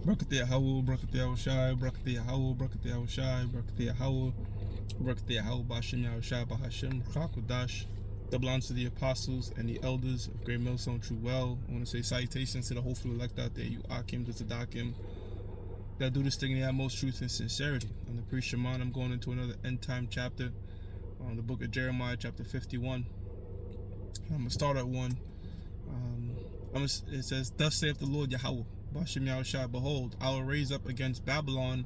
Brakatiyah Hawul, Brakatiyah Shai, Brakatiyah Hawul, Brakatiyah Shai, Brakatiyah Hawul, Brakatiyah Hawul, Bashim Yahushai, Bahashim, Chakudash. Belongs to the apostles and the elders of Great Millstone True Well. I want to say salutations to the hopeful elect out there, you Akim, the Tzadakim, that do this thing in the utmost truth and sincerity. On the pre-Shemon, I'm going into another end time chapter on the book of Jeremiah, chapter 51. I'm going to start at 1. It says, "Thus saith the Lord Yahweh, Bashim Yahushai, behold, I will raise up against Babylon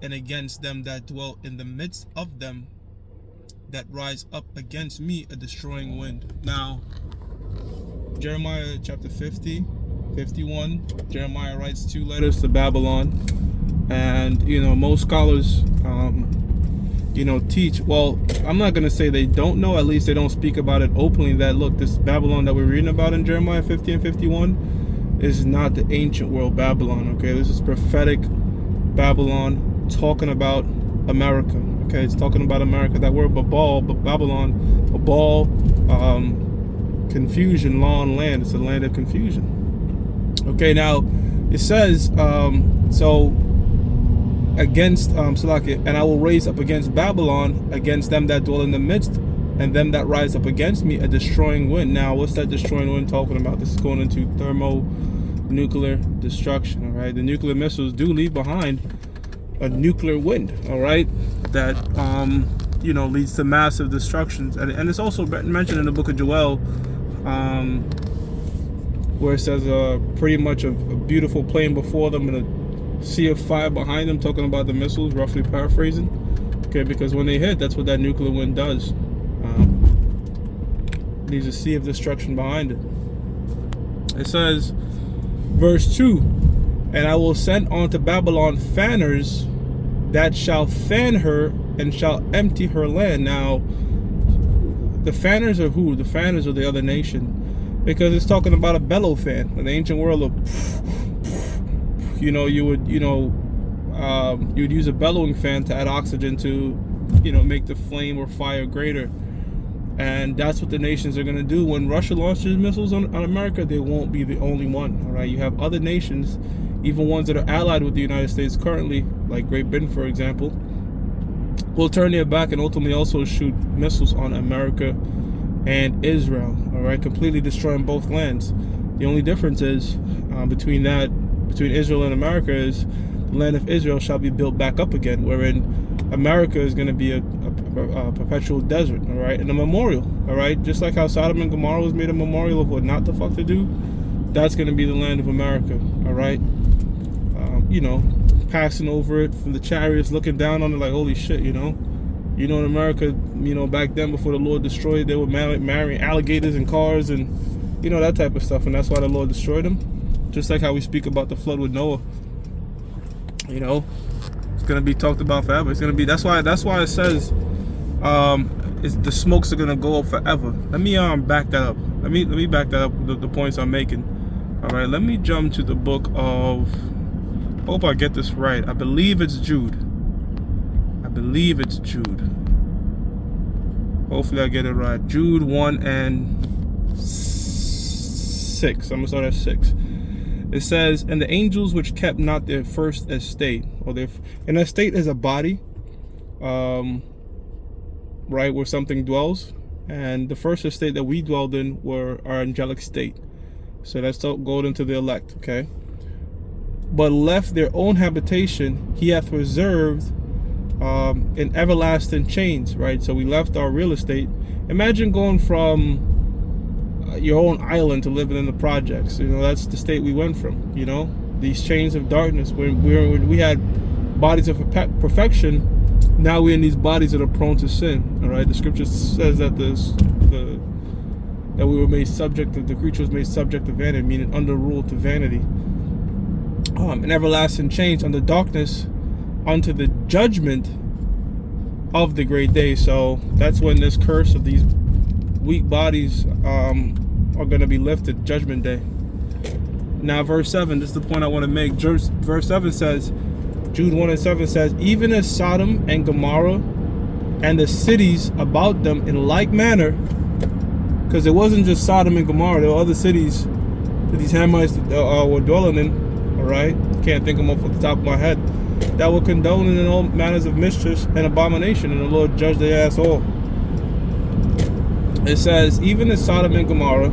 and against them that dwell in the midst of them that rise up against me a destroying wind." Now, Jeremiah chapter 50, 51, Jeremiah writes 2 letters to Babylon. And, most scholars, teach, well, I'm not going to say they don't know, at least they don't speak about it openly, that, look, this Babylon that we're reading about in Jeremiah 50 and 51 is not the ancient world Babylon, okay? This is prophetic Babylon talking about America, okay? It's talking about America. That word Babal, Babylon, Babal, confusion, law and land. It's a land of confusion. Okay, now it says, against Salakia, and I will raise up against Babylon, against them that dwell in the midst, and them that rise up against me, a destroying wind. Now, what's that destroying wind talking about? This is going into thermonuclear destruction, all right? The nuclear missiles do leave behind a nuclear wind, all right, that leads to massive destructions. And it's also mentioned in the book of Joel, where it says pretty much a beautiful plain before them and a sea of fire behind them, talking about the missiles, roughly paraphrasing. Okay, because when they hit, that's what that nuclear wind does. Leaves a sea of destruction behind it. It says, verse 2, "And I will send unto Babylon fanners that shall fan her and shall empty her land." Now, the fanners are who? The fanners are the other nation, because it's talking about a bellow fan. In the ancient world of, you would use a bellowing fan to add oxygen to, make the flame or fire greater. And that's what the nations are going to do. When Russia launches missiles on America, they won't be the only one, all right? You have other nations, even ones that are allied with the United States currently, like Great Britain, for example, will turn their back and ultimately also shoot missiles on America and Israel, all right? Completely destroying both lands. The only difference is between Israel and America is the land of Israel shall be built back up again, wherein America is going to be a perpetual desert, all right, and a memorial, all right, just like how Sodom and Gomorrah was made a memorial of what not the fuck to do. That's going to be the land of America, all right. Passing over it from the chariots, looking down on it like, holy shit, in America, back then before the Lord destroyed it, they were marrying alligators in cars and that type of stuff, and that's why the Lord destroyed them. Just like how we speak about the flood with Noah, it's gonna be talked about forever. It's gonna be, that's why it says the smokes are gonna go up forever. Let me back that up. Let me back that up, the points I'm making. All right, let me jump to the book of, hope I get this right, I believe it's Jude. Hopefully I get it right. Jude 1 and 6. I'm gonna start at 6. It says, "And the angels which kept not their first estate," an estate is a body, right, where something dwells, and the first estate that we dwelled in were our angelic state. So that's going into the elect, okay? "But left their own habitation, he hath reserved in everlasting chains," right? So we left our real estate. Imagine going from your own island to living in the projects. That's the state we went from. These chains of darkness. When we had bodies of perfection, now we're in these bodies that are prone to sin. All right, the scripture says that that we were made subject to, the creature was made subject to vanity, meaning under rule to vanity. An everlasting change under darkness, unto the judgment of the great day. So that's when this curse of these weak bodies are going to be lifted, judgment day. Now verse 7, this is the point I want to make. Verse 7 says, Jude 1 and 7 says, "Even as Sodom and Gomorrah and the cities about them in like manner," because it wasn't just Sodom and Gomorrah, there were other cities that these Hamites were dwelling in, all right? Can't think of them off the top of my head. That were condoning in all manners of mischief and abomination, and the Lord judged their ass all. It says, even in Sodom and Gomorrah,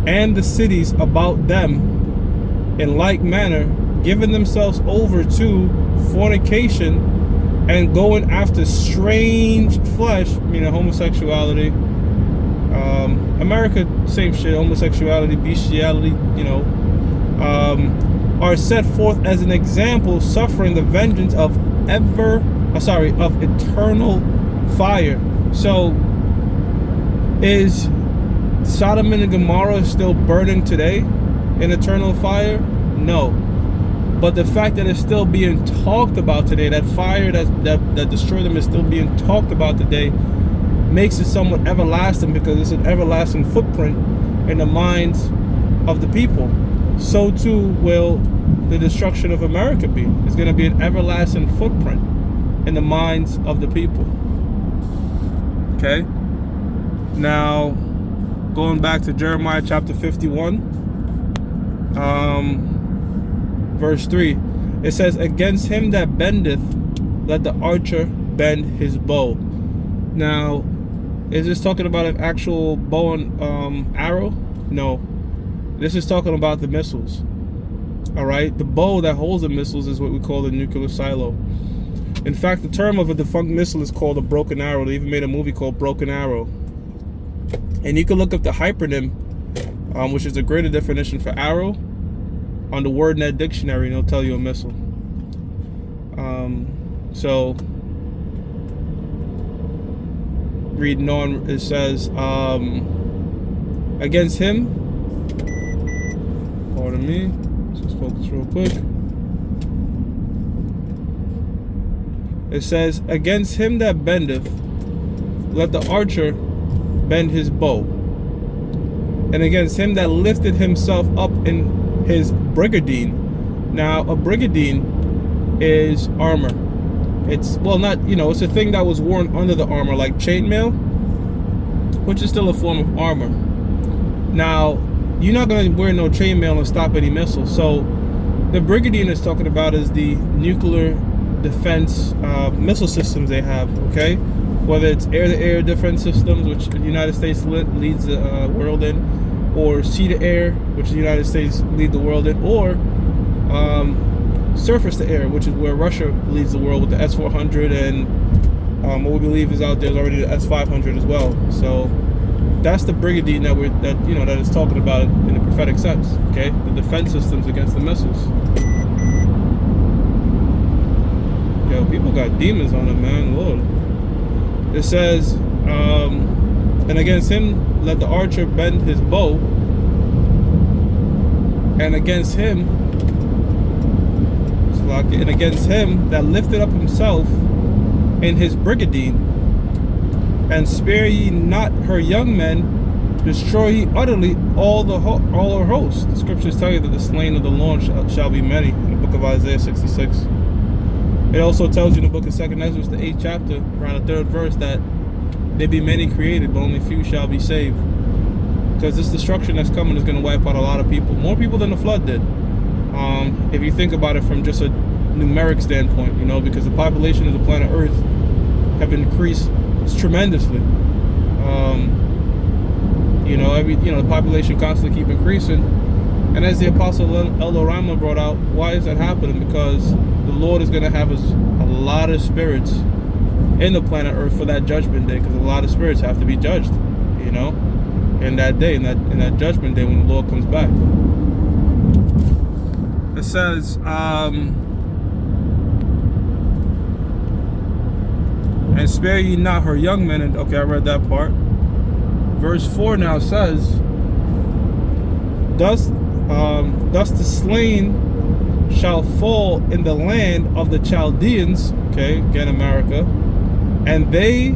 and the cities about them, in like manner, giving themselves over to fornication and going after strange flesh, meaning homosexuality. America, same shit, homosexuality, bestiality, you know, are set forth as an example, suffering the vengeance of eternal fire. So, is Sodom and Gomorrah still burning today in eternal fire? No. But the fact that it's still being talked about today, that fire that destroyed them is still being talked about today, makes it somewhat everlasting, because it's an everlasting footprint in the minds of the people. So too will the destruction of America be. It's going to be an everlasting footprint in the minds of the people. Okay? Now, going back to Jeremiah chapter 51, verse 3, it says, against him that bendeth, let the archer bend his bow. Now, is this talking about an actual bow and arrow? No. This is talking about the missiles. All right? The bow that holds the missiles is what we call the nuclear silo. In fact, the term of a defunct missile is called a broken arrow. They even made a movie called Broken Arrow. And you can look up the hypernym, which is a greater definition for arrow, on the WordNet dictionary, and it'll tell you a missile. So, reading on, it says, against him, pardon me, let's just focus real quick. It says, against him that bendeth, let the archer bend his bow. And against him that lifted himself up in his brigandine. Now, a brigandine is armor. It's, well, not, you know, it's a thing that was worn under the armor, like chainmail, which is still a form of armor. Now, you're not going to wear no chainmail and stop any missiles. So, the brigandine is talking about is the nuclear defense missile systems they have, okay? Whether it's air-to-air defense systems, which the United States leads the world in, or sea-to-air, which the United States lead the world in, or surface-to-air, which is where Russia leads the world with the S-400, and what we believe is out there is already the S-500 as well. So that's the brigandine that is talking about in the prophetic sense. Okay, the defense systems against the missiles. Yo, people got demons on them, man, Lord. It says, and against him let the archer bend his bow, and against him that lifted up himself in his brigandine, and spare ye not her young men, destroy ye utterly all her hosts. The scriptures tell you that the slain of the Lord shall be many, in the book of Isaiah 66. It also tells you in the book of 2nd Ezra, the 8th chapter, around the 3rd verse, that there be many created, but only few shall be saved. Because this destruction that's coming is going to wipe out a lot of people. More people than the flood did. If you think about it from just a numeric standpoint, you know, because the population of the planet Earth have increased tremendously. The population constantly keep increasing. And as the Apostle Elder Rama brought out, why is that happening? Because the Lord is going to have a lot of spirits in the planet Earth for that judgment day, because a lot of spirits have to be judged, you know, in that day, in that judgment day when the Lord comes back. It says, and spare ye not her young men. And okay, I read that part. Verse 4 now says, thus the slain shall fall in the land of the Chaldeans, okay, again America, and they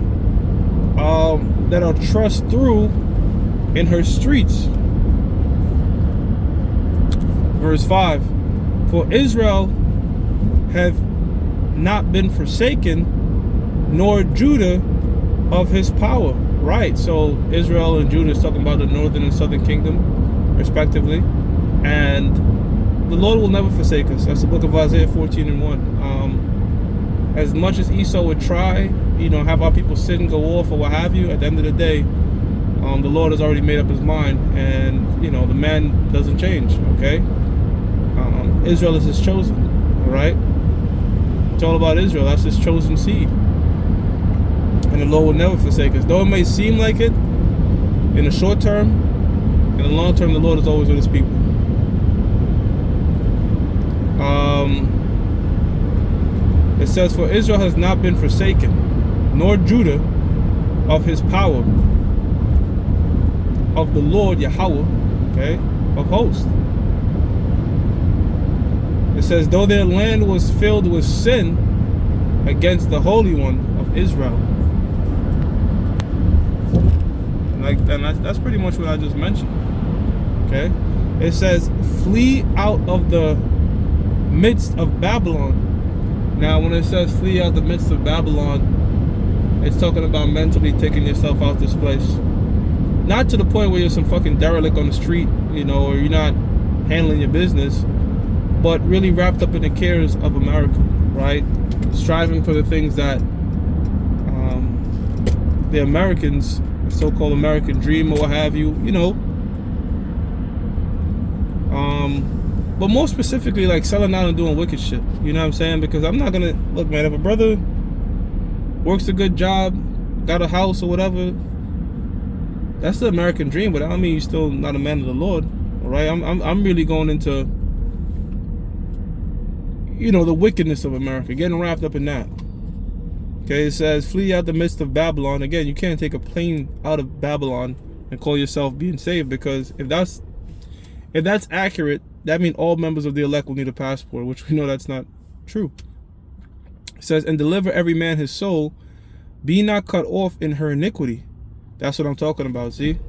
that are thrust through in her streets. Verse 5, for Israel hath not been forsaken, nor Judah of his power. Right, so Israel and Judah is talking about the northern and southern kingdom, respectively. And the Lord will never forsake us. That's the book of Isaiah 14:1. As much as Esau would try, have our people sit and go off or what have you, at the end of the day, the Lord has already made up his mind, and the man doesn't change. Okay, Israel is his chosen. All right, it's all about Israel. That's his chosen seed, and the Lord will never forsake us. Though it may seem like it in the short term, in the long term, the Lord is always with his people. It says, for Israel has not been forsaken, nor Judah of his power, of the Lord Yahweh, okay, of hosts. It says, though their land was filled with sin against the Holy One of Israel. And that's pretty much what I just mentioned. Okay, it says, flee out of the midst of Babylon. Now, when it says flee out the midst of Babylon, it's talking about mentally taking yourself out this place. Not to the point where you're some fucking derelict on the street, or you're not handling your business, but really wrapped up in the cares of America, right? Striving for the things that the Americans, the so-called American dream or what have you, but more specifically, like selling out and doing wicked shit. You know what I'm saying? Because I'm not gonna look, man. If a brother works a good job, got a house or whatever, that's the American dream. But I don't mean you're still not a man of the Lord. All right? I'm really going into the wickedness of America, getting wrapped up in that. Okay, it says flee out the midst of Babylon. Again, you can't take a plane out of Babylon and call yourself being saved, because if that's accurate, that means all members of the elect will need a passport, which we know that's not true. It says, and deliver every man his soul, be not cut off in her iniquity. That's what I'm talking about, see?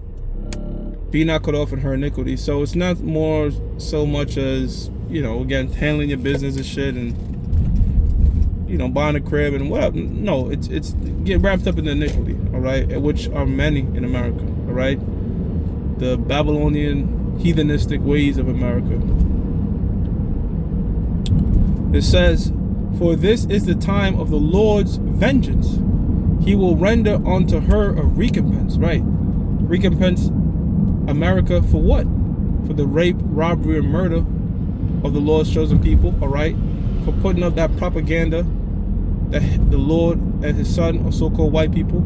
Be not cut off in her iniquity. So it's not more so much as, again, handling your business and shit and, buying a crib and whatever. No, it's get wrapped up in the iniquity, all right? Which are many in America, all right? The Babylonian heathenistic ways of America. It says, for this is the time of the Lord's vengeance. He will render unto her a recompense, right? Recompense America for what? For the rape, robbery, and murder of the Lord's chosen people, all right? For putting up that propaganda that the Lord and his son are so-called white people.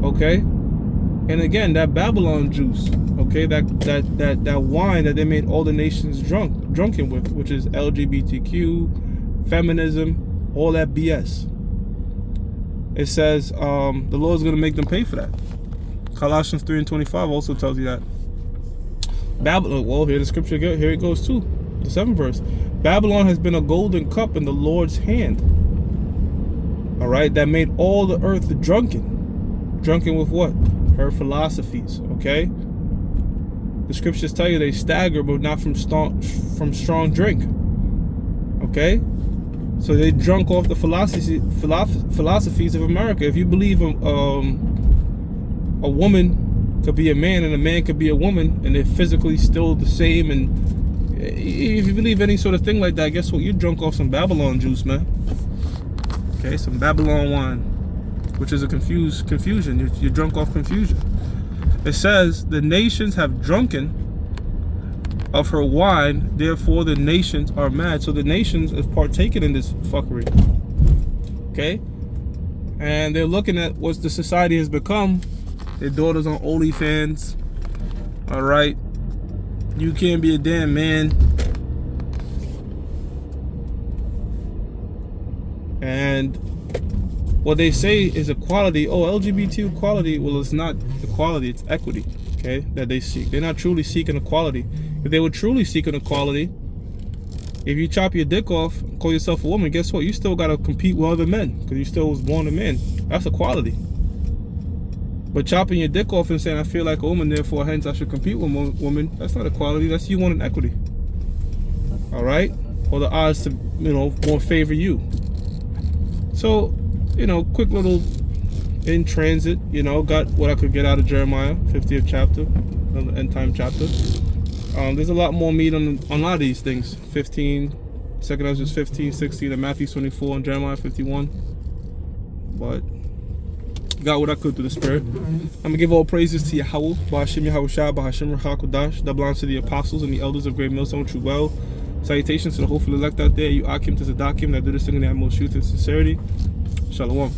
Okay? And again, that Babylon juice, okay, that wine that they made all the nations drunken with, which is LGBTQ, feminism, all that BS. It says the Lord's going to make them pay for that. Colossians 3:25 also tells you that. Babylon, well, here the scripture, here it goes too, the 7th verse. Babylon has been a golden cup in the Lord's hand, all right, that made all the earth drunken. Drunken with what? Her philosophies, okay? The scriptures tell you they stagger, but not from strong drink, okay? So they drunk off the philosophies of America. If you believe a woman could be a man and a man could be a woman, and they're physically still the same, and if you believe any sort of thing like that, guess what? You're drunk off some Babylon juice, man. Okay, some Babylon wine, which is a confusion. You're drunk off confusion. It says, the nations have drunken of her wine, therefore the nations are mad. So the nations have partaken in this fuckery. Okay? And they're looking at what the society has become. Their daughters on OnlyFans. Alright? You can't be a damn man. And what they say is equality. Oh, LGBT equality. Well, it's not equality, it's equity, okay, that they seek. They're not truly seeking equality. If they were truly seeking equality, if you chop your dick off, call yourself a woman, guess what? You still got to compete with other men because you still was born a man. That's equality. But chopping your dick off and saying, I feel like a woman, therefore, hence I should compete with a woman, that's not equality. That's you wanting equity. All right? Or the odds to, more favor you. So, quick little in transit, got what I could get out of Jeremiah, 50th chapter, the end time chapter. There's a lot more meat on a lot of these things. 15, second Ezra 15, 16, and Matthew 24, and Jeremiah 51. But got what I could through the Spirit. I'm gonna give all praises to Yahweh, Bahashim Yahushua, Bahashim Rachakodash, that belongs to the apostles and the elders of Great Millstone True Well. Salutations to the hopeful elect out there, you Akim to Zadakim that do this thing in the utmost truth and sincerity. Shalom.